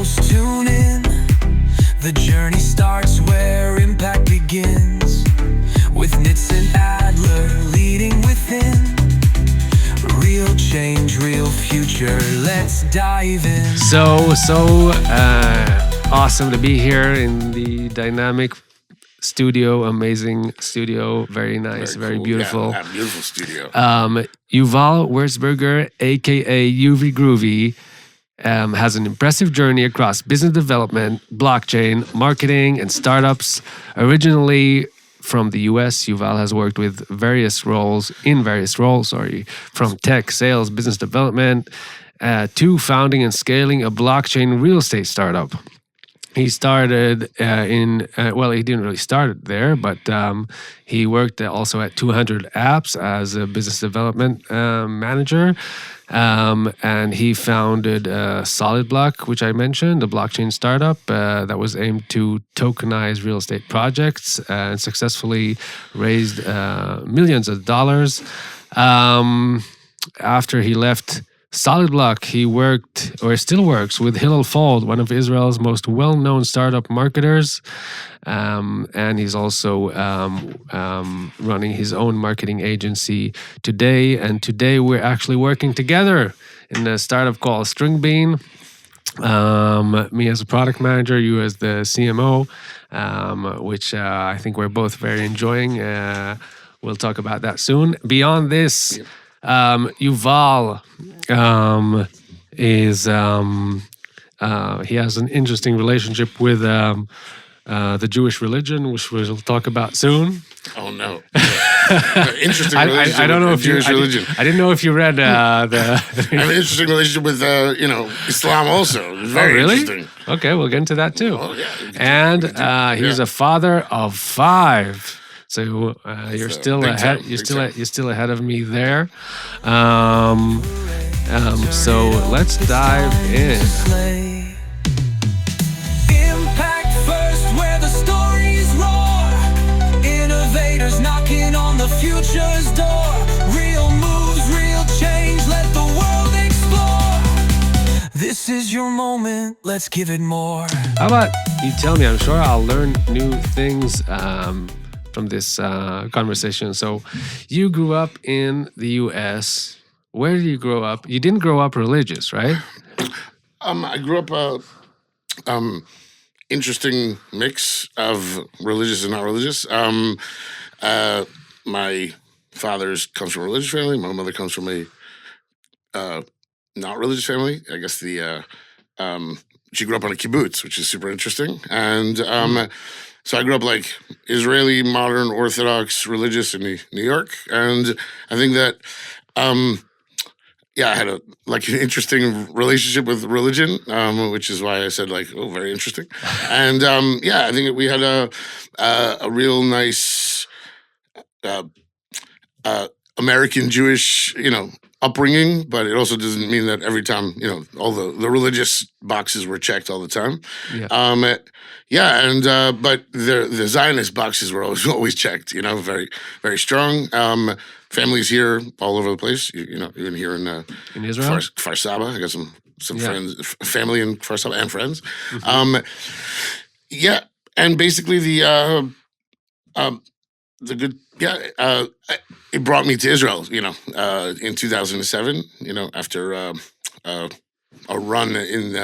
close, tune in. The journey starts where impact begins. With Nitz and Adler leading within. Real change, real future, let's dive in. So awesome to be here in the dynamic studio, amazing studio, very nice, very cool. beautiful. Yeah, beautiful studio. Yuval Wirzberger, aka UV Groovy, has an impressive journey across business development, blockchain, marketing, and startups. Originally from the US, Yuval has worked with various roles, from tech, sales, business development, to founding and scaling a blockchain real estate startup. He started he didn't really start there, but he worked also at 200 Apps as a business development manager. And he founded SolidBlock, which I mentioned, a blockchain startup that was aimed to tokenize real estate projects and successfully raised millions of dollars. After he left SolidBlock, he worked, or still works, with Hillel Fuld, one of Israel's most well-known startup marketers. And he's also running his own marketing agency today. And today we're actually working together in a startup called Stringbean. Me as a product manager, you as the CMO, which I think we're both very enjoying. We'll talk about that soon. Beyond this, Yuval he has an interesting relationship with the Jewish religion, which we'll talk about soon. Oh no! Interesting relationship. I don't know with if Jewish religion. I didn't know if you read the. I have an interesting relationship with Islam also. It's very really? interesting. Okay, we'll get into that too. Oh yeah. And he's a father of 5. So you're still ahead. Time, You're still ahead of me there. So let's dive in. Impact first, where the stories roar. Innovators knocking on the future's door. Real moves, real change. Let the world explore. This is your moment. Let's give it more. How about you tell me? I'm sure I'll learn new things from this conversation. So you grew up in the US. Where did you grow up? You didn't grow up religious, right? I grew up interesting mix of religious and not religious. My father comes from a religious family. My mother comes from a not religious family. I guess she grew up on a kibbutz, which is super interesting. And so I grew up like Israeli, modern, Orthodox, religious in New York. And I think that, I had an interesting relationship with religion, which is why I said very interesting. And I think that we had a real nice American Jewish, upbringing, but it also doesn't mean that every time, all the religious boxes were checked all the time. Yeah. But the Zionist boxes were always checked, very, very strong. Families here all over the place, even here in Israel? Kfar Saba. I got some friends, family in Kfar Saba and friends. Mm-hmm. And basically the good, it brought me to Israel, in 2007, after a run in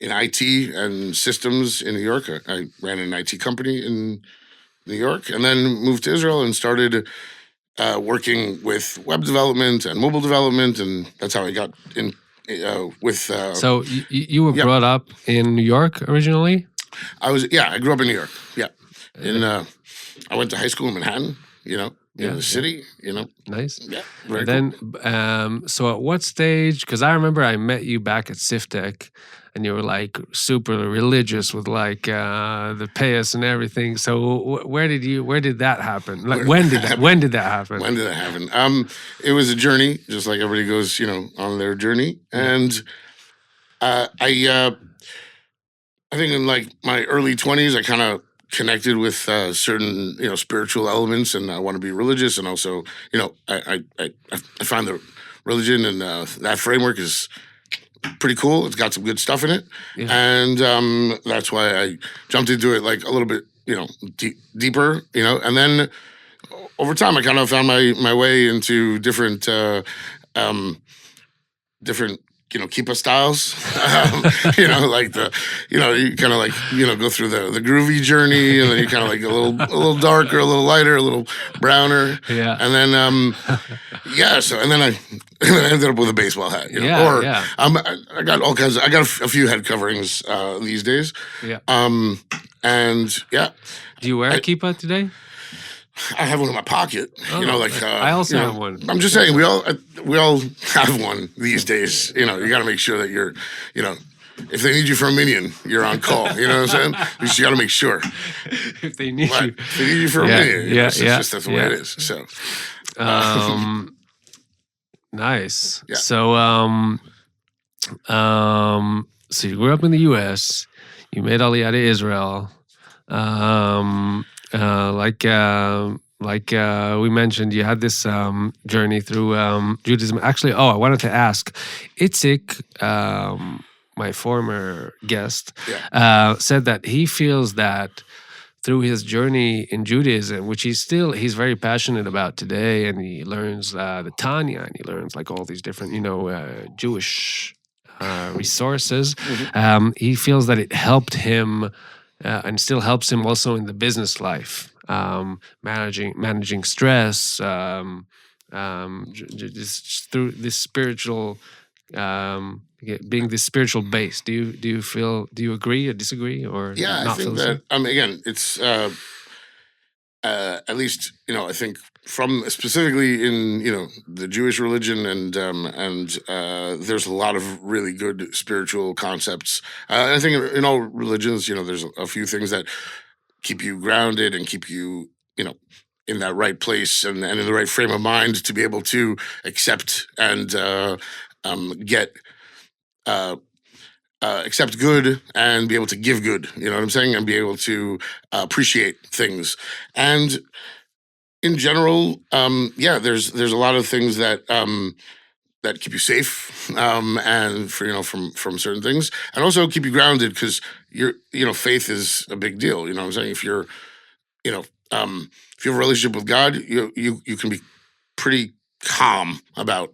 IT and systems in New York. I ran an IT company in New York and then moved to Israel and started working with web development and mobile development. And that's how I got in with... So you were brought up in New York originally? I grew up in New York. Yeah. I went to high school in Manhattan, in the city, Nice. Yeah. And then, so at what stage, because I remember I met you back at Siftec and you were super religious with the payas and everything. So where did that happen? When did that happen? When did that happen? It was a journey, just like everybody goes, on their journey. And I think in my early 20s, I kind of connected with certain spiritual elements, and I want to be religious, and also I find the religion and that framework is pretty cool. It's got some good stuff in it, and that's why I jumped into it like a little bit, deeper, and then over time I kind of found my way into different keeper styles. Like you kind of like go through the groovy journey, and then you kind of like a little darker, a little lighter, a little browner, and then so and then I ended up with a baseball hat, I got all kinds. I got a few head coverings these days, and Do you wear a kippah today? I have one in my pocket. I also have one. I'm just saying, we all have one these days. You got to make sure that you're, if they need you for a minion, you're on call. You know what I'm saying? You just got to make sure. If they need you, if they need you for a minion, it's just that's the way it is. So, nice. Yeah. So you grew up in the U.S. You made Aliyah to Israel. Like we mentioned, you had this journey through Judaism. Actually, I wanted to ask, Itzik, my former guest, said that he feels that through his journey in Judaism, which he's very passionate about today, and he learns the Tanya, and he learns like all these different, Jewish resources. He feels that it helped him. And still helps him also in the business life, managing stress, just through this spiritual, being this spiritual base. Do you agree or disagree or? Yeah, not I think that again, it's at least I think from specifically in the Jewish religion, and there's a lot of really good spiritual concepts. I think in all religions, there's a few things that keep you grounded and keep you in that right place and in the right frame of mind to be able to accept and get accept good and be able to give good. You know what I'm saying? And be able to appreciate things. And in general, there's a lot of things that that keep you safe, and from certain things, and also keep you grounded because faith is a big deal. You know what I'm saying? If you're if you have a relationship with God, you can be pretty calm about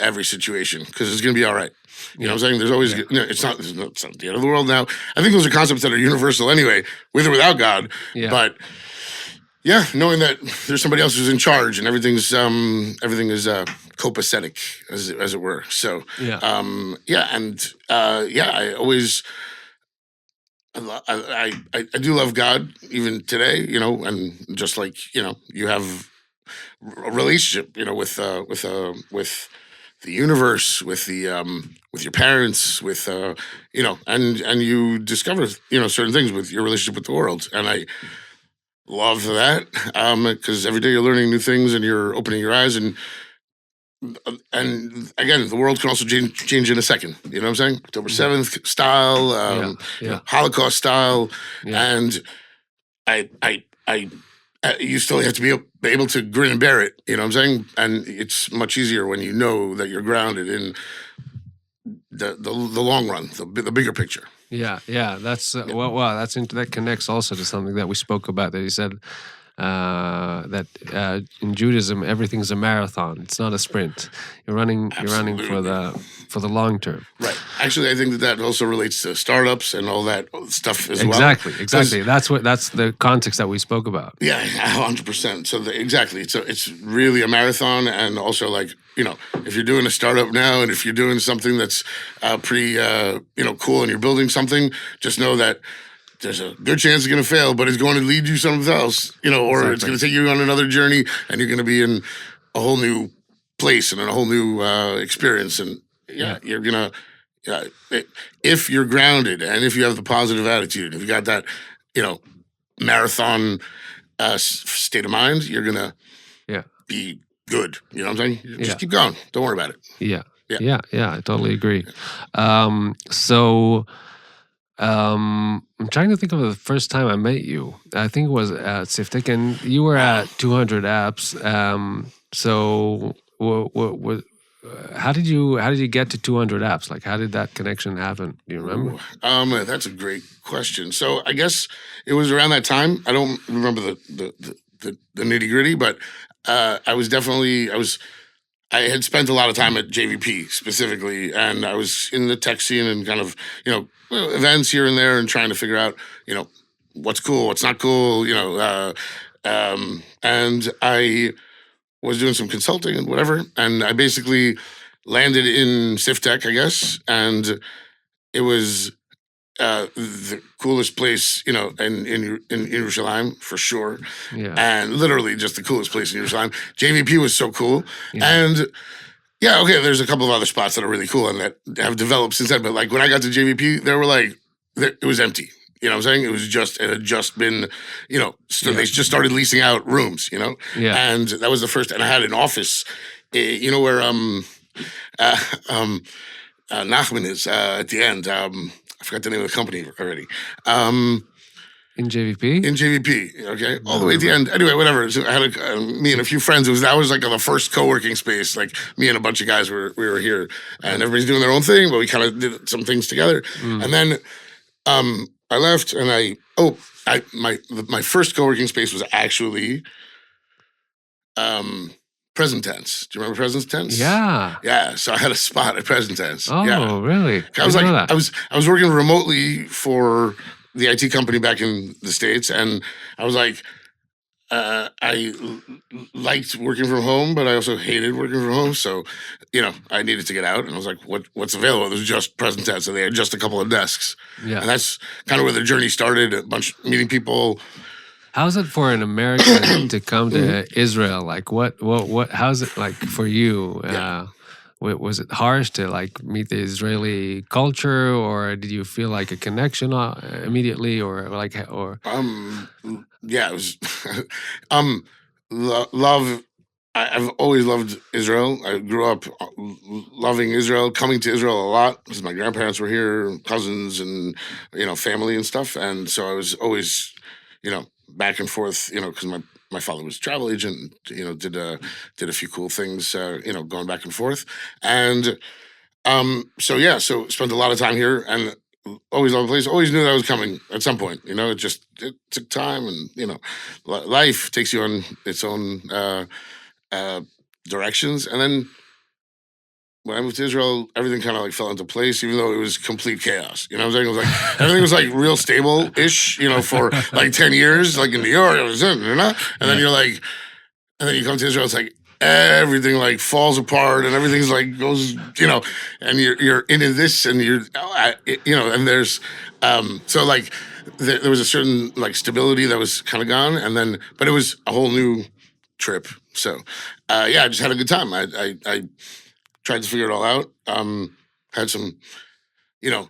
every situation because it's going to be all right. You know what I'm saying? There's always it's not the end of the world now. I think those are concepts that are universal anyway, with or without God. But knowing that there's somebody else who's in charge and everything is copacetic, as it were. So I always I do love God even today, and just like you have a relationship, with the universe, with your parents, with and you discover certain things with your relationship with the world, and I love that because every day you're learning new things and you're opening your eyes, and again, the world can also change in a second. You know what I'm saying? October 7th style, Holocaust style, and you still have to be able to grin and bear it. You know what I'm saying? And it's much easier when you know that you're grounded in the long run, the bigger picture. That's that connects also to something that we spoke about. That he said that in Judaism everything's a marathon. It's not a sprint. You're running for the long term. Right. Actually, I think that also relates to startups and all that stuff as well. Exactly. That's the context that we spoke about. Yeah, 100%. So exactly. So it's really a marathon, and also like if you're doing a startup now, and if you're doing something that's pretty cool, and you're building something, just know that there's a good chance it's going to fail, but it's going to lead you somewhere else, or it's going to take you on another journey, and you're going to be in a whole new place and in a whole new experience. And you're going to, if you're grounded and if you have the positive attitude, if you got that, marathon state of mind, you're going to be good. You know what I'm saying? Just keep going. Don't worry about it. Yeah, I totally agree. I'm trying to think of the first time I met you. I think it was at Siftek, and you were at 200 apps. So how did you get to 200 apps? Like, how did that connection happen? Do you remember? That's a great question. So I guess it was around that time. I don't remember the nitty gritty, but I had spent a lot of time at JVP specifically, and I was in the tech scene and kind of, events here and there and trying to figure out, what's cool, what's not cool, and I was doing some consulting and whatever, and I basically landed in SIFTech, I guess, and it was the coolest place, in Yerushalayim for sure, and literally just the coolest place in Yerushalayim. JVP was so cool, and there's a couple of other spots that are really cool and that have developed since then. But like when I got to JVP, it was empty. You know what I'm saying? It had just been, they just started leasing out rooms, and that was the first. And I had an office, where Nachman is at the end. I forgot the name of the company already. In JVP? In JVP, okay, all the way at the end. Anyway, whatever. So I had me and a few friends. That was like the first co-working space. Like me and a bunch of guys we were here, and everybody's doing their own thing, but we kind of did some things together. And then I left, and my first co-working space was actually Present Tense. Do you remember Present Tense? Yeah. Yeah. So I had a spot at Present Tense. Oh, yeah. Really? I was working remotely for the IT company back in the States, and I was like, I liked working from home, but I also hated working from home. So, I needed to get out, and I was like, what's available? There was just Present Tense, and they had just a couple of desks. Yeah. And that's kind of where the journey started. A bunch meeting people. How's it for an American to come to Israel? Like, how's it like for you? Was it harsh to like meet the Israeli culture, or did you feel like a connection immediately, it was love. I've always loved Israel. I grew up loving Israel, coming to Israel a lot because my grandparents were here, cousins, and family and stuff, and so I was always back and forth, because my father was a travel agent, did a few cool things, going back and forth. And so spent a lot of time here and always loved the place. Always knew that I was coming at some point, it took time, and, life takes you on its own directions. And then when I moved to Israel, everything kind of like fell into place, even though it was complete chaos. You know what I'm saying? It was like everything was like real stable-ish, for like 10 years, like in New York, and then you're like, and then you come to Israel, it's like everything like falls apart and everything's like goes, and you're into this and and there's so like there was a certain like stability that was kind of gone, and then but it was a whole new trip. So I just had a good time. I tried to figure it all out. Had some,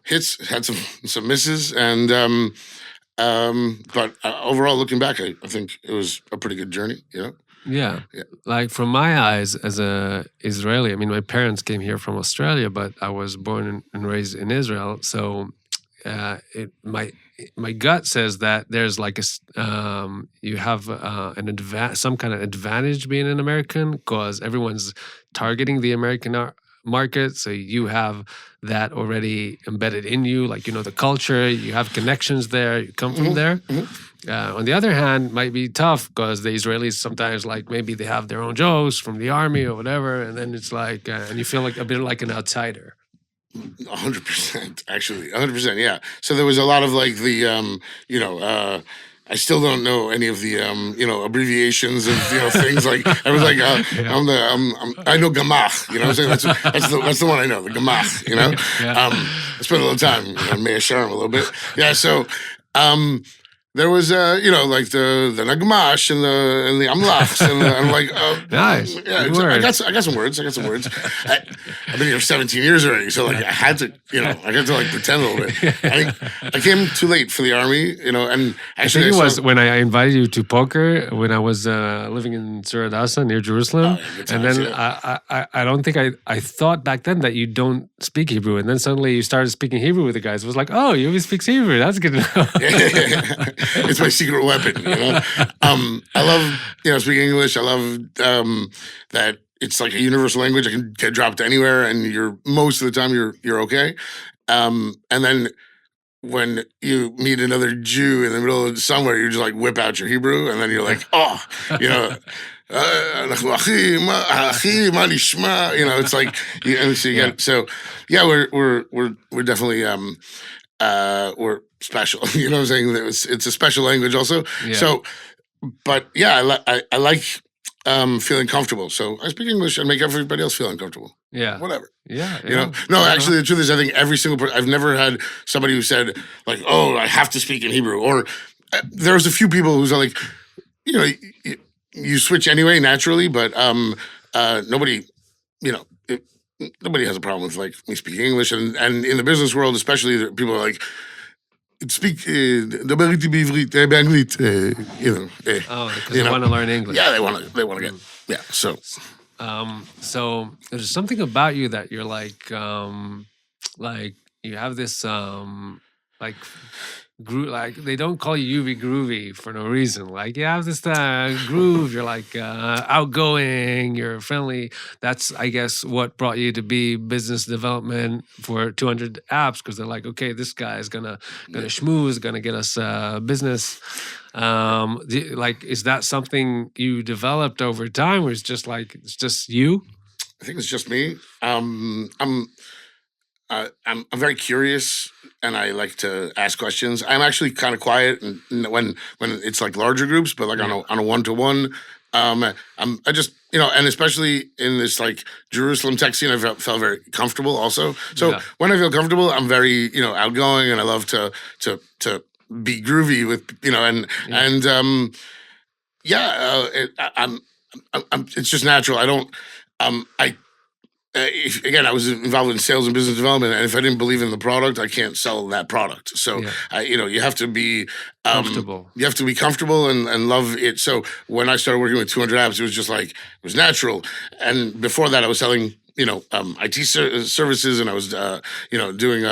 hits, had some misses, and but overall, looking back, I think it was a pretty good journey. Yeah. Like from my eyes as a Israeli, I mean, my parents came here from Australia, but I was born and raised in Israel. So my gut says that there's like you have some kind of advantage being an American because everyone's targeting the American market. So you have that already embedded in you, like the culture, you have connections there, you come from there. On the other hand, might be tough because the Israelis sometimes like maybe they have their own jokes from the army or whatever, and then it's like and you feel like a bit like an outsider. 100%, actually, 100%, yeah. So there was a lot of like the I still don't know any of the abbreviations of things like I was like I know Gamach, what I'm saying, that's the one I know, the Gamach, I spent a little time on Meir Sharm a little bit, so there was like the Nagmash and the Amlachs and I'm like nice. I got some words. I've been here 17 years already, so like I had to like pretend a little bit. I came too late for the army, and actually I think it was when I invited you to poker when I was living in Sur Adasa near Jerusalem, and then I don't think I thought back then that you don't speak Hebrew, and then suddenly you started speaking Hebrew with the guys. It was like, oh, you speak Hebrew. That's good to know. It's my secret weapon, I love, speaking English. I love that, it's like a universal language. I can get dropped anywhere, and most of the time you're okay. And then when you meet another Jew in the middle of somewhere, you just like whip out your Hebrew, and then you're like, oh, you know, it's like we're definitely we're special. You know what I'm saying? It's a special language also. Yeah. So, but yeah, I like feeling comfortable. So I speak English and make everybody else feel uncomfortable. Yeah. Whatever. Yeah. You know? No, actually, the truth is, I think every single person, I've never had somebody who said, like, oh, I have to speak in Hebrew. Or there's a few people who's like, you know, you switch anyway, naturally, but nobody, you know, nobody has a problem with, like, me speaking English. And in the business world, especially, people are like, speak, דבר איתי בעברית, באנגלית, you know. Because they want to learn English. Yeah, they want to get, yeah, so. So there's something about you that you're like you have this like they don't call you Yuvi Groovy for no reason. Like you have this groove. You're like outgoing. You're friendly. That's, I guess, what brought you to be business development for 200 apps, because they're like, okay, this guy is gonna schmooze, gonna get us business. Is that something you developed over time, or it's just you? I think it's just me. I'm very curious, and I like to ask questions. I'm actually kind of quiet when it's like larger groups, but like on a one-to-one, I just, you know, and especially in this like Jerusalem tech scene, I felt very comfortable also. So when I feel comfortable, I'm very, you know, outgoing, and I love to be groovy with, you know, it's just natural. I don't, again, I was involved in sales and business development, and if I didn't believe in the product, I can't sell that product. So, you have to be comfortable. You have to be comfortable and love it. So when I started working with 200 apps, it was just like, it was natural. And before that, I was selling, you know, IT services, and I was, you know, doing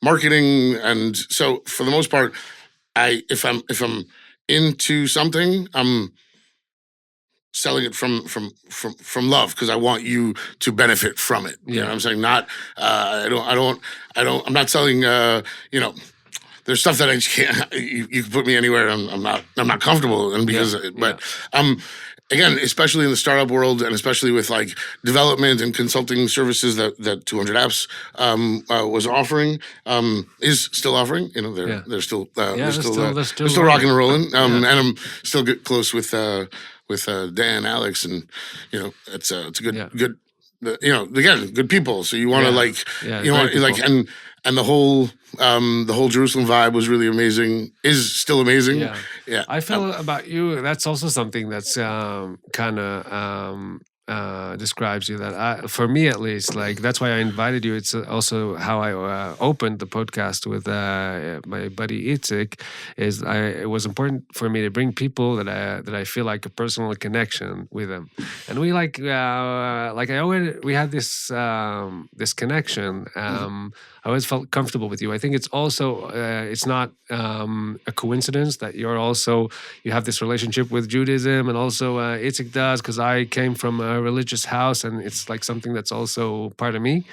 marketing. And so for the most part, if I'm into something, I'm selling it from love, because I want you to benefit from it. You know what I'm saying? Not, I'm not selling, you know, there's stuff that I just can't, you can put me anywhere. I'm not comfortable. And because, again, especially in the startup world, and especially with like development and consulting services that 200 Apps was offering, is still offering. You know, they're still rocking and rolling. And I'm still close with Dan, Alex, and you know, it's a good, you know, again, good people. So you want to you know, like, and the whole Jerusalem vibe was really amazing. Is still amazing. Yeah. I feel about you. That's also something that's kind of describes you. That for me at least, like that's why I invited you. It's also how I opened the podcast with my buddy Itzik. It was important for me to bring people that I feel like a personal connection with them, and we we had this this connection. I always felt comfortable with you. I think it's also it's not a coincidence that you have this relationship with Judaism, and also Itzik does, because I came from a religious house, and it's like something that's also part of me.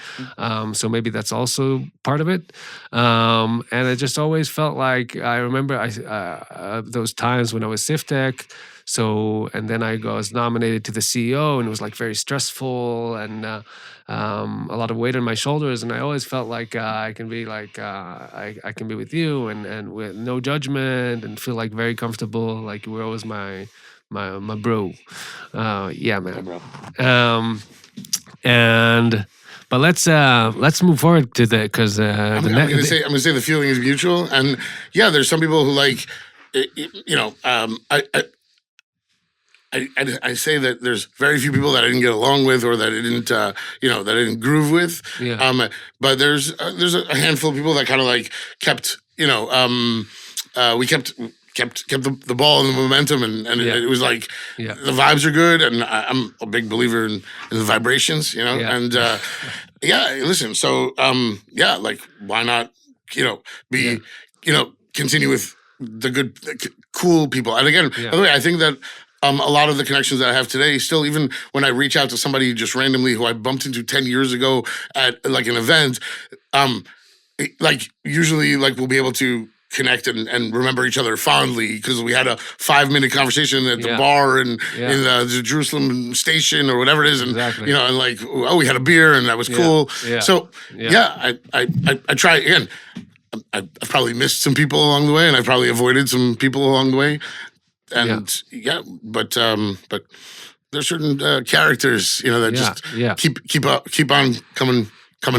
So maybe that's also part of it. And I just always felt like, I remember those times when I was Siftech. So, and then I was nominated to the CEO, and it was like very stressful, and a lot of weight on my shoulders. And I always felt like I can be like, I can be with you, and with no judgment, and feel like very comfortable. Like you were always my bro. Yeah, man. Bro. But let's move forward to because I'm gonna say the feeling is mutual, and there's some people who like, you know, I say that there's very few people that I didn't get along with, or that I didn't, you know, that I didn't groove with. But there's a handful of people that kind of like kept, you know, we kept the ball and the momentum, and it was like the vibes are good, and I'm a big believer in the vibrations, you know, and listen, so like why not, you know, you know, continue with the good, cool people. And again, by the way, I think that a lot of the connections that I have today, still, even when I reach out to somebody just randomly who I bumped into 10 years ago at like an event, like usually like we'll be able to connect and remember each other fondly because we had a 5-minute conversation at the Yeah. bar and Yeah. in the Jerusalem station or whatever it is, and Exactly. and like, oh, we had a beer and that was Yeah. cool. Yeah. So Yeah. I try again. I've probably missed some people along the way, and I've probably avoided some people along the way. And but there's certain characters, that just keep on coming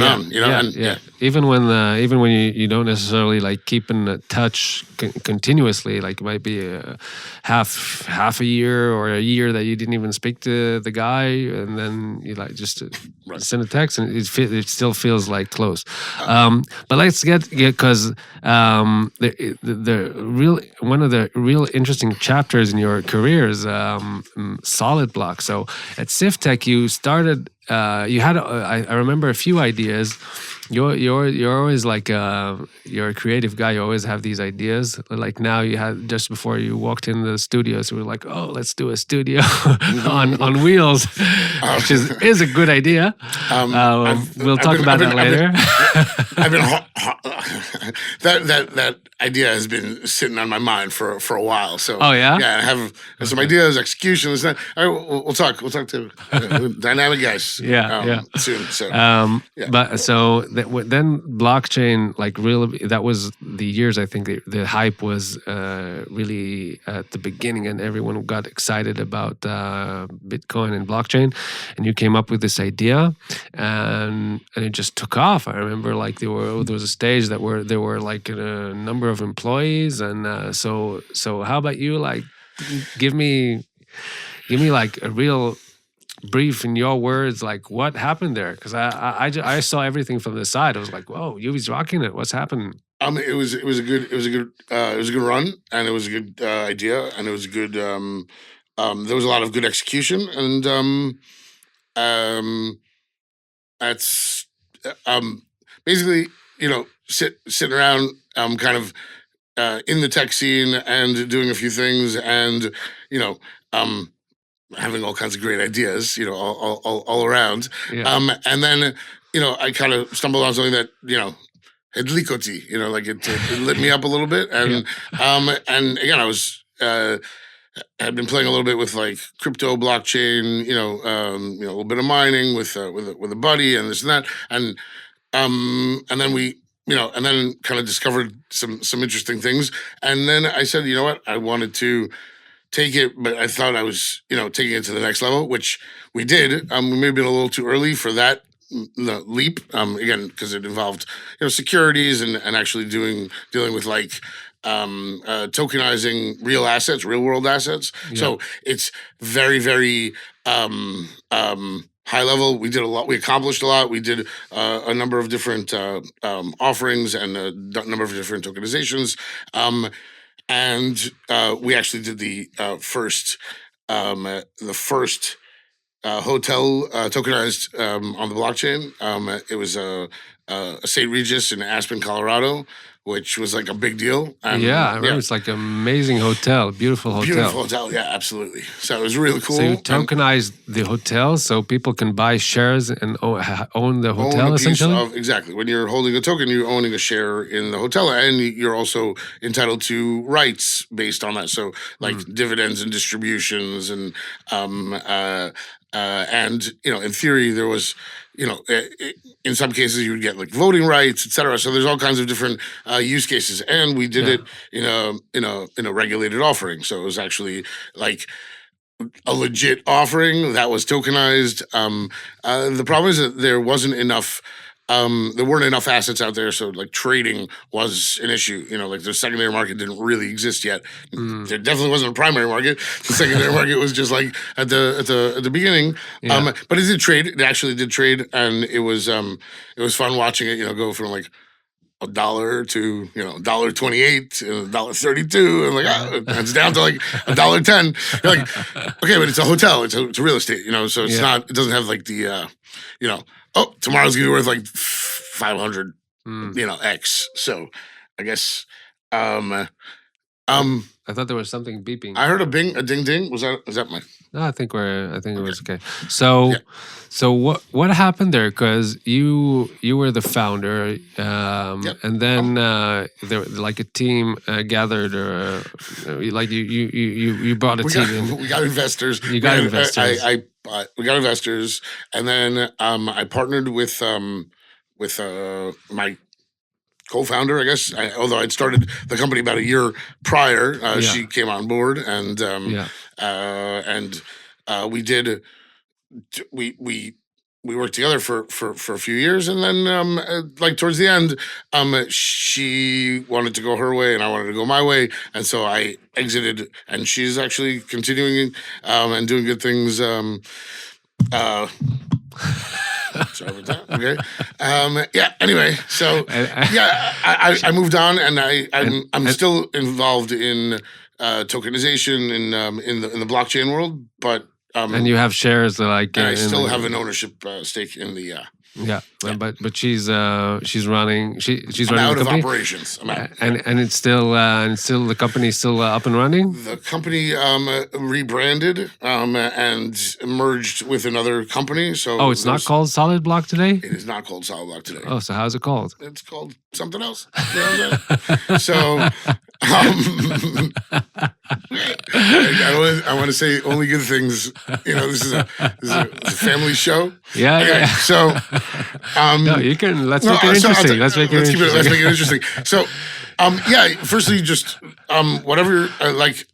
on, and Even when you don't necessarily like keep in touch continuously, like it might be half a year or a year that you didn't even speak to the guy, and then you like just send a text, and it still feels like close. But let's get because the real one of the real interesting chapters in your career is SolidBlock. So at SIFTech, you started. You had I remember a few ideas. You're always like you're a creative guy. You always have these ideas. Like now you had just before you walked in the studio, so we were like, oh, let's do a studio on wheels, which is a good idea. We'll talk about that later. That idea has been sitting on my mind for a while. So oh yeah, I have some ideas, execution. All right, we'll talk to dynamic guys. Soon. So but so then blockchain, like really, that was the years. I think the hype was really at the beginning, and everyone got excited about Bitcoin and blockchain. And you came up with this idea, and it just took off. I remember like there was a stage there were like a number of employees, and so how about you? Like, give me like a real brief in your words, like what happened there? Because I saw everything from the side. I was like, whoa, Yuvi's rocking it. What's happening? It was a good run, and it was a good idea, and it was a good. There was a lot of good execution, and that's basically sitting around kind of in the tech scene and doing a few things, and having all kinds of great ideas, all around. And then, I kind of stumbled on something that, hedlikoti, like it lit me up a little bit. And, and again, I was, had been playing a little bit with like crypto, blockchain, a little bit of mining with a buddy and this and that. And then we, and then kind of discovered some interesting things. And then I said, you know what, I wanted to take it, but I thought I was, taking it to the next level, which we did. We may have been a little too early for that leap. Again, because it involved, securities and actually dealing with like tokenizing real assets, real world assets. Yeah. So it's very, very high level. We did a lot. We accomplished a lot. We did a number of different offerings and a number of different tokenizations. And we actually did the first hotel tokenized on the blockchain. It was a St. Regis in Aspen, Colorado, which was like a big deal. And, I remember it's like an amazing hotel, beautiful hotel. Beautiful hotel, yeah, absolutely. So it was really cool. So you tokenized the hotel so people can buy shares and own the hotel, essentially? Exactly. When you're holding a token, you're owning a share in the hotel, and you're also entitled to rights based on that. So like dividends and distributions and in theory, there was, in some cases you would get like voting rights, et cetera. So there's all kinds of different use cases, and we did it in a regulated offering. So it was actually like a legit offering that was tokenized. The problem is that there wasn't enough. There weren't enough assets out there, so like trading was an issue. Like the secondary market didn't really exist yet. There definitely wasn't a primary market. The secondary market was just like at the beginning. Yeah. But it did trade. It actually did trade, and it was fun watching it. Go from like $1 to $1.28 to $1.32, and like it's down to like $1.10. You're like, okay, but it's a hotel. It's a real estate. So it's not. It doesn't have like the tomorrow's gonna be worth like 500, X. So I guess I thought there was something beeping. I heard a ding ding. Was that my? No, I think it was okay. So, what happened there? Because you were the founder, and then there like a team gathered, or like you brought a team in. We got investors. You got investors. We got investors, and then I partnered with my co-founder, I guess. Although I'd started the company about a year prior, she came on board, and we did. We worked together for a few years, and then like towards the end, she wanted to go her way, and I wanted to go my way, and so I exited. And she's actually continuing and doing good things. Sorry about that. Okay. Anyway, so I moved on, and I'm still involved in tokenization in the blockchain world, but and you have shares like. And I still have an ownership stake in the. But she's running. She's I'm running out the of company. operations. I'm out. And it's still the company's still up and running. The company rebranded and merged with another company. So it's not called SolidBlock today. It is not called SolidBlock today. Oh, so how's it called? It's called something else. You know what I'm saying? I want to say only good things. You know, this is a family show. Yeah. So, no, you can. Let's make it interesting. Let's make it interesting. So, firstly, just whatever like,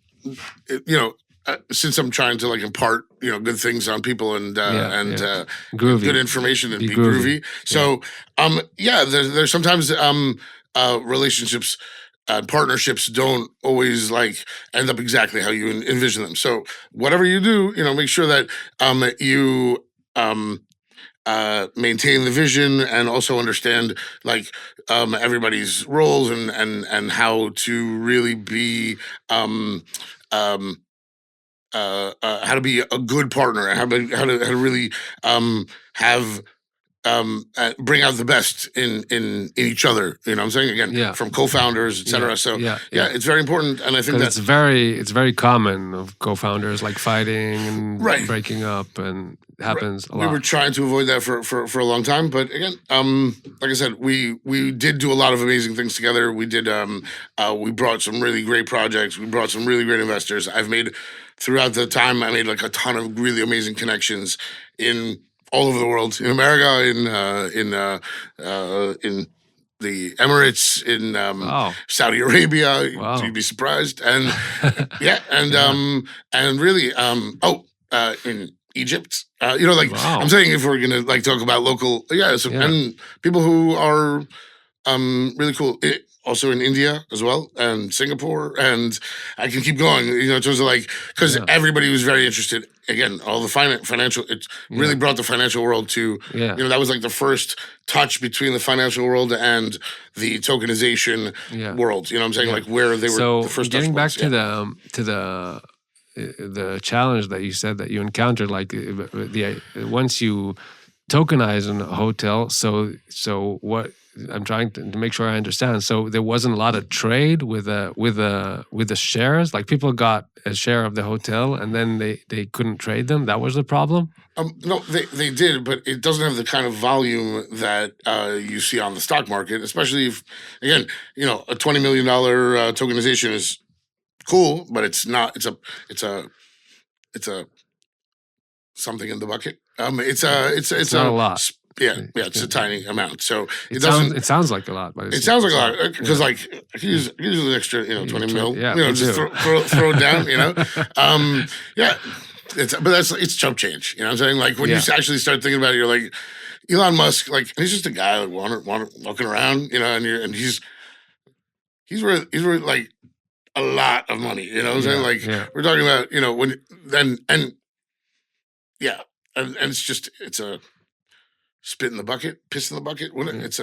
since I'm trying to like impart good things on people and groovy. Good information and be groovy. So there's sometimes relationships and partnerships don't always like end up exactly how you envision them. So whatever you do, make sure that you maintain the vision and also understand like everybody's roles and how to really be how to be a good partner and how to really have bring out the best in each other. You know what I'm saying? Again, from co-founders, etc. So it's very important, and I think that's it's very common of co-founders like fighting and breaking up, and it happens a lot. We were trying to avoid that for a long time, but again, like I said, we did do a lot of amazing things together. We did we brought some really great projects. We brought some really great investors. Throughout the time, I made like a ton of really amazing connections in all over the world, in America, in the Emirates, in Saudi Arabia. Wow. You'd be surprised, and and really, in Egypt. I'm saying if we're gonna like talk about local, and people who are really cool. Also in India as well, and Singapore, and I can keep going. In terms of like, because everybody was very interested. Again, all the financial. It really brought the financial world to. That was like the first touch between the financial world and the tokenization world. You know what I'm saying? Like where they were the first. Getting back to the challenge that you said that you encountered, like once you tokenize in a hotel. So what? I'm trying to make sure I understand. So there wasn't a lot of trade with the shares. Like people got a share of the hotel and then they couldn't trade them. That was the problem. No, they did, but it doesn't have the kind of volume that you see on the stock market. Especially if, again, a $20 million tokenization is cool, but it's not. It's a something in the bucket. It's not a lot. It's a tiny amount. So it sounds like a lot, but it sounds like a lot because like usually an extra 20 mil, just throw it down, it's chump change. You know what I'm saying? Like when you actually start thinking about it, you're like Elon Musk, like he's just a guy like walking around, and he's worth like a lot of money. You know what I'm saying? Like we're talking about and it's just it's a spit in the bucket, piss in the bucket. It's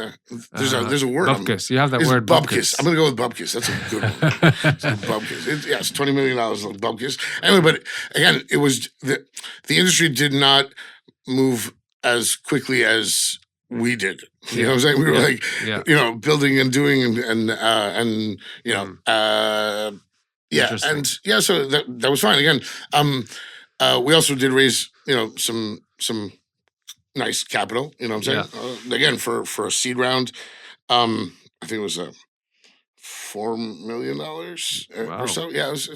there's a word. Bupkis. You have that word. Bupkis. I'm gonna go with bupkis. That's a good one. Bupkis. It's $20 million of bupkis. Anyway, but again, it was the industry did not move as quickly as we did. You know what I'm saying? We were like, building and doing and Yeah, Interesting. and so that was fine. Again, we also did raise some nice capital. You know what I'm saying? Again, for a seed round, I think it was $4 million or Wow. so. Yeah, it's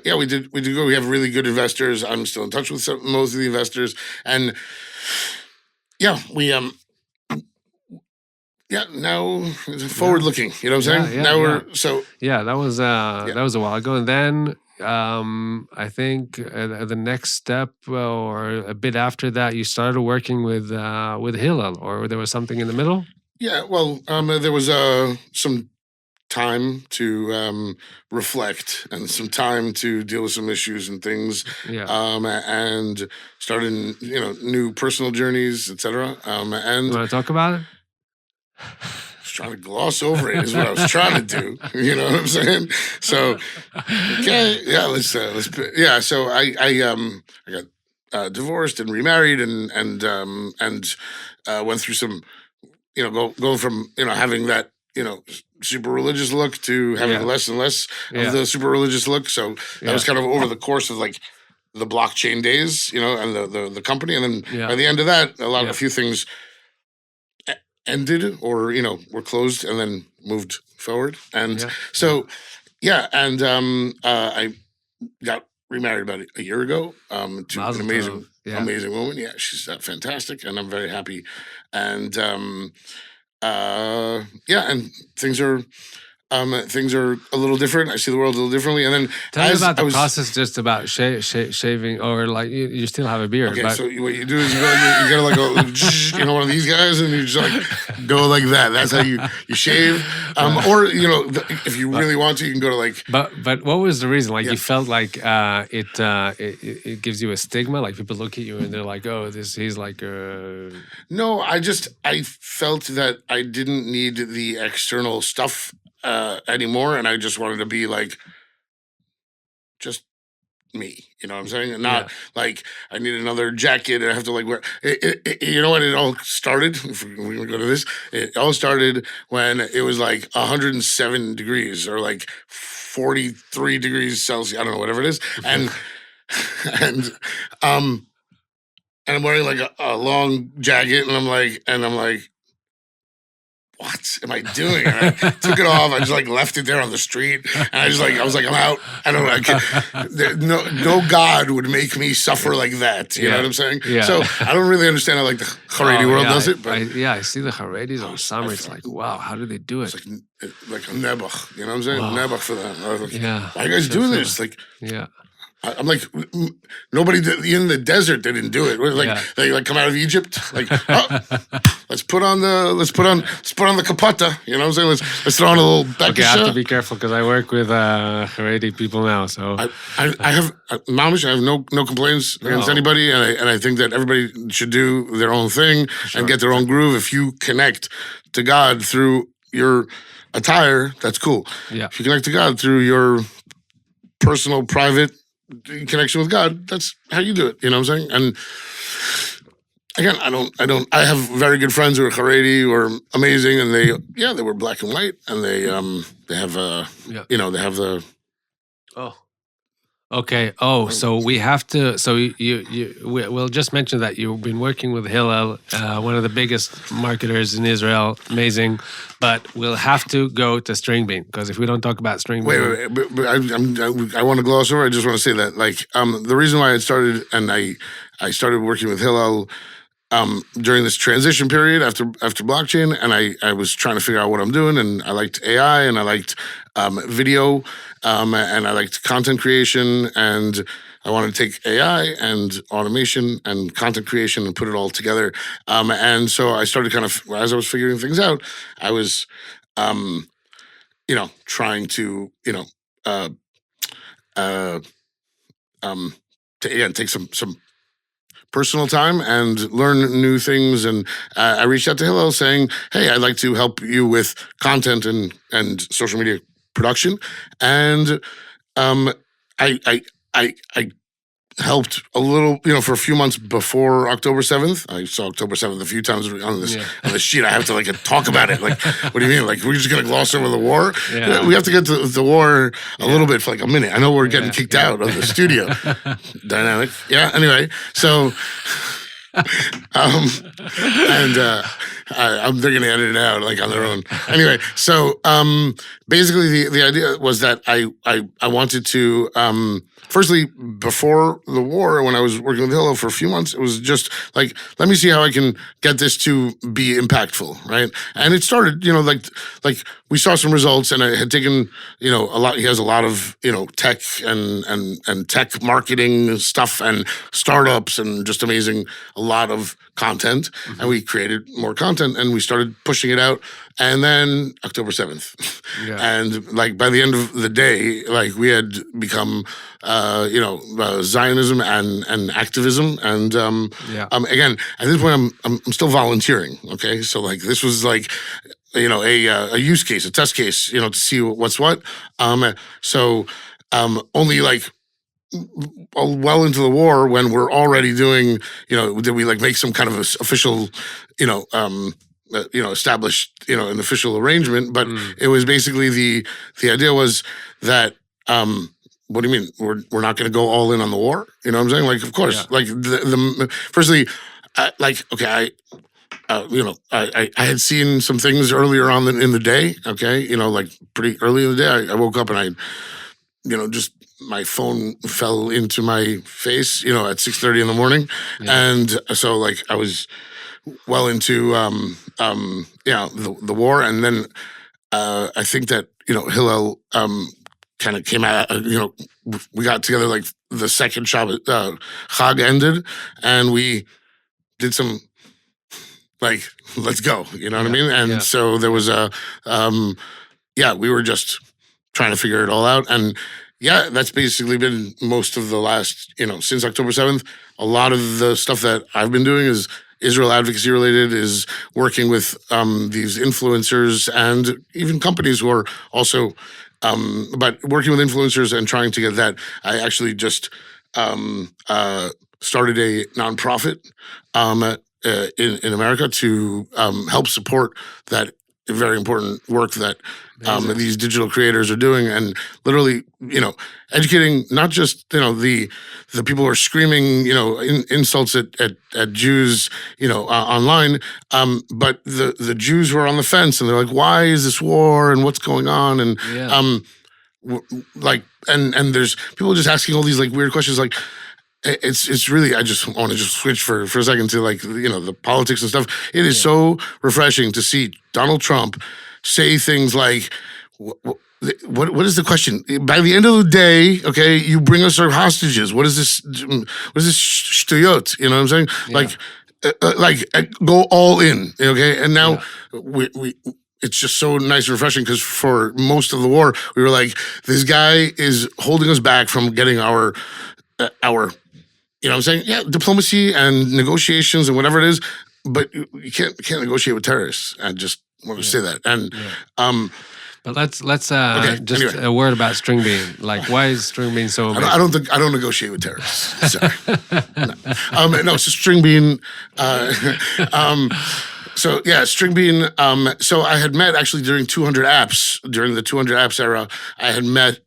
yeah, we did go. We have really good investors. I'm still in touch with most of the investors, and yeah, we now forward looking. You know what I'm saying? Now we're Yeah, that was a while ago, and then I think the next step or a bit after that, you started working with Hillel, or there was something in the middle. Yeah, well, there was some time to reflect and some time to deal with some issues and things, Yeah. and starting new personal journeys, etc. And You want to talk about it? I was trying to gloss over it is what I was trying to do. You know what I'm saying? So okay, yeah, let's yeah. So I got divorced and remarried and went through some going from having that super religious look to having less and less of the super religious look. So that was kind of over the course of like the blockchain days, and the company, and then by the end of that, a few things ended or were closed and then moved forward. And so and I got remarried about a year ago to an amazing woman. Yeah, she's fantastic, and I'm very happy. And and things are a little different. I see the world a little differently. And then tell me about the process, just about shaving, or like you still have a beard. Okay, but... so what you do is you gotta like go, one of these guys, and you just like go like that. That's how you shave. Or if you really want to, you can go to like. But what was the reason? Like you felt like it gives you a stigma. Like people look at you and they're like, oh, he's like. No, I felt that I didn't need the external stuff anymore, and I just wanted to be like just me. You know what I'm saying? And not like I need another jacket and I have to like wear you know what it all started? If we go to this, it all started when it was like 107 degrees or like 43 degrees Celsius. I don't know, whatever it is. And and I'm wearing like a long jacket, and I'm like, what am I doing? And I took it off. I just like left it there on the street, and I was like, I'm out. I don't know. No God would make me suffer like that. You know what I'm saying? Yeah. So I don't really understand how like the Haredi world does it. But I see the Haredis on summer. It's like, wow, how do they do it? It's like a nebuch. You know what I'm saying? Wow. Nebuch for that. I was like, yeah. Why are you guys doing this? Like, yeah. I'm like, nobody in the desert. They didn't do it. Like they like come out of Egypt. Like, let's put on the kapata. You know what I'm saying? Let's throw on a little bekisha. Okay, I have to be careful because I work with Haredi people now. So I have mamish. I have no complaints against anybody, and I think that everybody should do their own thing and get their own groove. If you connect to God through your attire, that's cool. Yeah. If you connect to God through your personal, private connection with God, that's how you do it. You know what I'm saying? And again, I have very good friends who are Haredi, who are amazing, and they were black and white, and they have they have the. Oh. Okay. Oh, so we have to. So we'll just mention that you've been working with Hillel, one of the biggest marketers in Israel. Amazing, but we'll have to go to Stringbean, because if we don't talk about Stringbean, wait. But I want to gloss over. I just want to say that like the reason why I started and I started working with Hillel during this transition period after blockchain, and I was trying to figure out what I'm doing, and I liked AI, and I liked video, and I liked content creation, and I wanted to take AI and automation and content creation and put it all together. And so I started kind of, as I was figuring things out, I was, trying to, take some personal time and learn new things. And I reached out to Hillel saying, hey, I'd like to help you with content and social media production. And I helped a little, for a few months before October 7th. I saw October 7th a few times on this sheet. I have to like talk about it. Like, what do you mean? Like, we're just going to gloss over the war? Yeah. We have to get to the war a little bit for like a minute. I know we're getting kicked out of the studio. Dynamic. Yeah. Anyway, so, they're going to edit it out like on their own. Anyway, so basically the idea was that I wanted to firstly, before the war, when I was working with Hillel for a few months, it was just like, let me see how I can get this to be impactful, right? And it started, like we saw some results, and I had taken, a lot. He has a lot of, tech and tech marketing stuff and startups and just amazing, a lot of content. Mm-hmm. And we created more content and we started pushing it out. And then October 7th. Yeah. And like by the end of the day, like we had become, Zionism and activism. And again, at this point, I'm still volunteering. Okay, so like this was like, a use case, a test case, to see what's what. Only like well into the war, when we're already doing, did we like make some kind of official, established, an official arrangement, but it was basically the idea was that, what do you mean? We're not going to go all in on the war? You know what I'm saying? Like, of course, like firstly, okay, I had seen some things earlier on in the day. Okay. Like pretty early in the day, I woke up and I, just my phone fell into my face, at 6:30 in the morning. Yeah. And so like I was well into the war, and then I think that Hillel kind of came out. We got together like the second Chag ended, and we did some like let's go. You know what I mean? And so there was we were just trying to figure it all out, and that's basically been most of the last since October 7th. A lot of the stuff that I've been doing is Israel advocacy related, is working with these influencers and even companies who are also, but working with influencers and trying to get that. I actually just started a nonprofit in America to help support that very important work that these digital creators are doing, and literally, educating not just the people who are screaming insults at Jews online, but the Jews who are on the fence, and they're like, why is this war and what's going on, and and there's people just asking all these like weird questions, like. It's really, I just want to just switch for a second to like, the politics and stuff. It is so refreshing to see Donald Trump say things like, what is the question? By the end of the day, okay, you bring us our hostages. What is this? What is this shtuyot? You know what I'm saying? Yeah. Go all in, okay? And now we it's just so nice and refreshing, because for most of the war, we were like, this guy is holding us back from getting our you know what I'm saying? Yeah, diplomacy and negotiations and whatever it is, but you can't negotiate with terrorists. I just want to say that. And but let's just a word about Stringbean. Like, why is Stringbean so amazing? I don't negotiate with terrorists. Sorry. No, so Stringbean. So yeah, Stringbean. So I had met actually during 200 apps, during the 200 apps era. I had met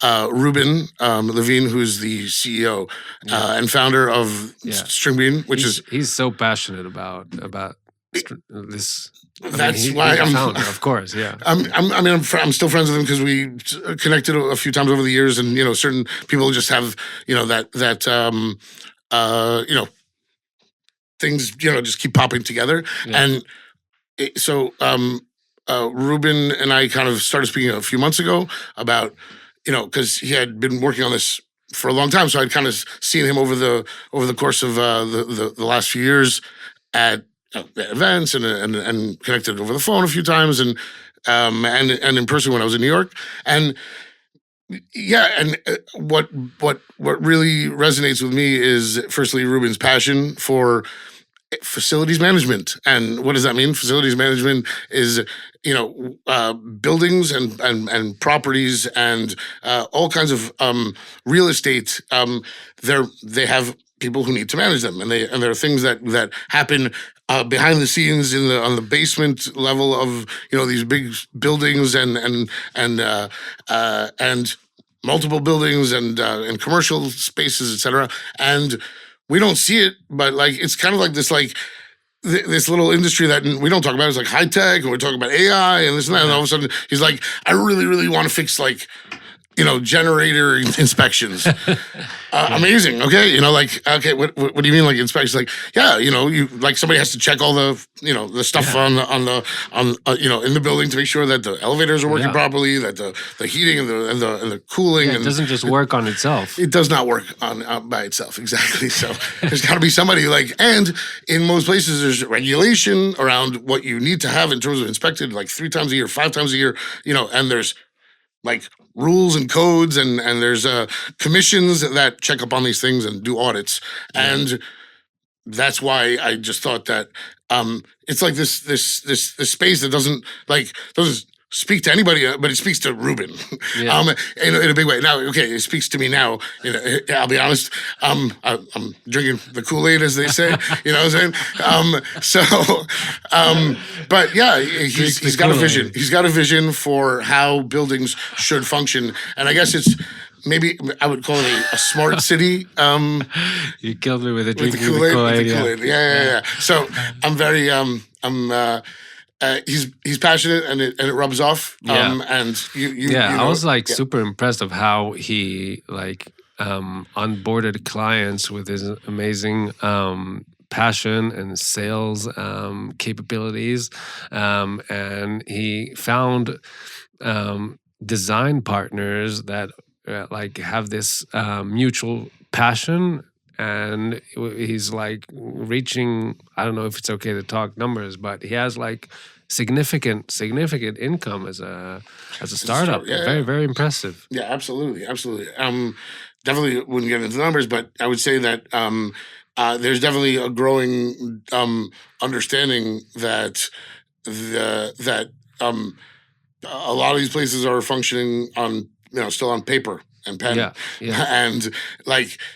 Ruben Levine, who's the CEO and founder of Stringbean, which he's so passionate about this. That's why I'm founder, of course. Yeah, I'm still friends with him because we connected a few times over the years, and certain people just have that things just keep popping together, and so Ruben and I kind of started speaking a few months ago about. Because he had been working on this for a long time, so I'd kind of seen him over the course of the last few years at events and connected over the phone a few times, and in person when I was in New York, and what really resonates with me is firstly Ruben's passion for facilities management. And what does that mean? Facilities management is, buildings and properties and all kinds of real estate. They have people who need to manage them, and there are things that happen behind the scenes on the basement level of these big buildings and multiple buildings and commercial spaces, etc. And we don't see it, but like it's kind of like this this little industry that we don't talk about. It's like high tech, and we're talking about AI and this and that. And all of a sudden, he's like, I really, really want to fix generator inspections. Amazing. Okay. Okay, what do you mean like inspections? Like, yeah, you like somebody has to check all the, the stuff on in the building to make sure that the elevators are working properly, that the heating and the cooling. It doesn't just work on itself. It does not work on by itself. Exactly. So there's got to be somebody and in most places there's regulation around what you need to have in terms of inspected like 3 times a year, 5 times a year, and there's like rules and codes and there's commissions that check up on these things and do audits. And that's why I just thought that it's like this space that doesn't speak to anybody, but it speaks to Ruben in a big way. Now, okay, it speaks to me now. I'll be honest. I'm drinking the Kool-Aid, as they say. You know what I'm saying? But yeah, he's got a vision. He's got a vision for how buildings should function, and I guess it's maybe I would call it a smart city. You killed me with the Kool-Aid. With the Kool-Aid. Yeah. So I'm very he's passionate and it rubs off. And I was super impressed of how he onboarded clients with his amazing passion and sales capabilities, and he found design partners that have this mutual passion. And he's reaching, I don't know if it's okay to talk numbers, but he has significant income as a startup. Very, very impressive. Yeah, absolutely. Definitely wouldn't get into the numbers, but I would say that there's definitely a growing understanding that a lot of these places are functioning on still on paper and pen. And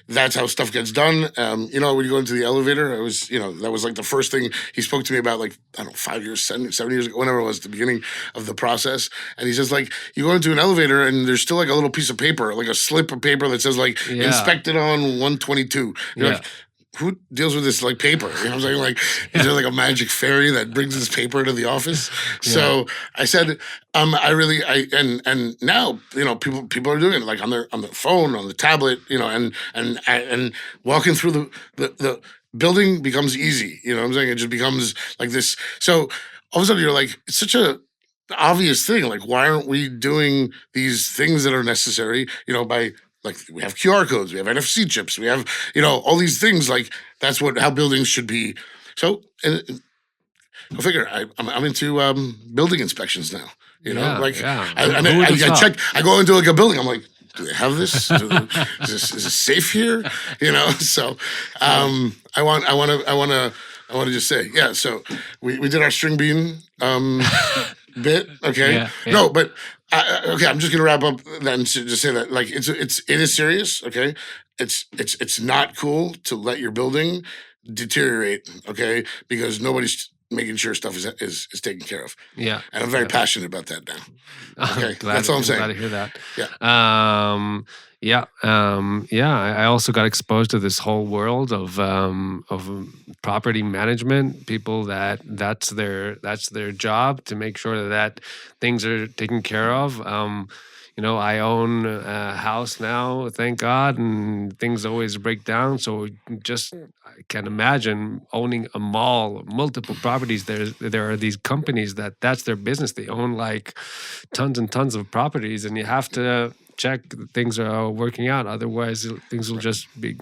that's how stuff gets done. When you go into the elevator, that was the first thing he spoke to me about, 5 years, 7 years ago, whenever it was, the beginning of the process. And he says, you go into an elevator and there's still a little piece of paper, a slip of paper that says inspected on 122. You're like, who deals with this paper? You know what I'm saying? Is there a magic fairy that brings this paper to the office? So I said, and now, people are doing it on the phone, on the tablet, and walking through the building becomes easy. You know what I'm saying? It just becomes this. So all of a sudden you're it's such a obvious thing. Why aren't we doing these things that are necessary, by we have QR codes, we have NFC chips, we have, all these things. That's how buildings should be. So, go figure. I'm into building inspections now. I check. I go into a building. I'm like, do they have this? Is this safe here? So I want to just say, So we did our Stringbean bit. Okay. No, but. Okay, I'm just gonna wrap up then to just say that it is serious. Okay, it's not cool to let your building deteriorate. Okay, because nobody's making sure stuff is taken care of. Yeah, and I'm very passionate about that now. Okay, that's all I'm saying. Glad to hear that. I also got exposed to this whole world of property management. People that's their job, to make sure that things are taken care of. I own a house now, thank God, and things always break down. So I can imagine owning a mall, multiple properties. There are these companies that's their business. They own tons and tons of properties, and you have to check that things are working out. Otherwise, things will just be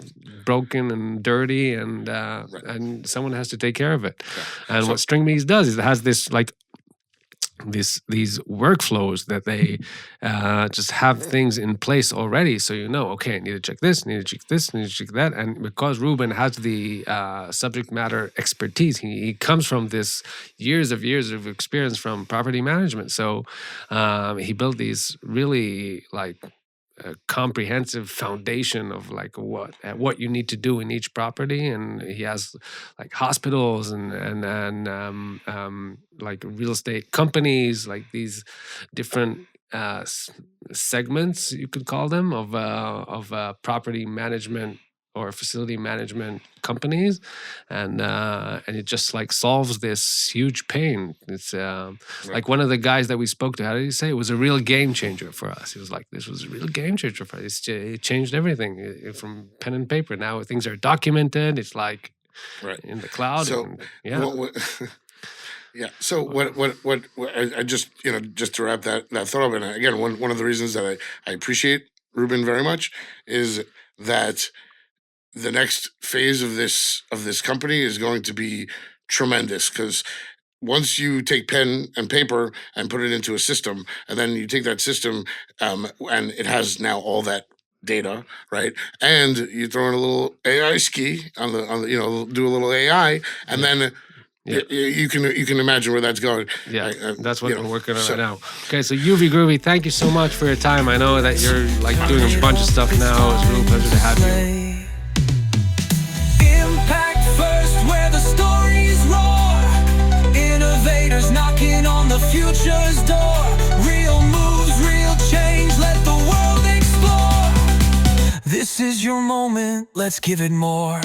broken and dirty, and someone has to take care of it. And what Stringbean does is it has this these workflows that they just have things in place already, so okay, I need to check this, need to check this, need to check that. And because Ruben has the subject matter expertise, he comes from this years of experience from property management, so he built these really like a comprehensive foundation of like what you need to do in each property. And he has like hospitals and like real estate companies, like these different segments, you could call them, of property management or facility management companies, and it just like solves this huge pain. It's like one of the guys that we spoke to, how did he say? It was a real game changer for us. He was like, this was a real game changer for us. It changed everything from pen and paper. Now things are documented. It's like in the cloud. So yeah. So what I just just to wrap that thought up, and again, one of the reasons that I appreciate Ruben very much is that the next phase of this company is going to be tremendous, because once you take pen and paper and put it into a system, and then you take that system and it has now all that data, right? And you throw in a little AI ski on the do a little AI, and then you can imagine where that's going. Yeah, that's what we're working on right now. Okay, so Yuval Groovy, thank you so much for your time. I know that you're like doing a bunch of stuff now. It's a real pleasure to have you. Knocking on the future's door. Real moves, real change, let the world explore. This is your moment, let's give it more.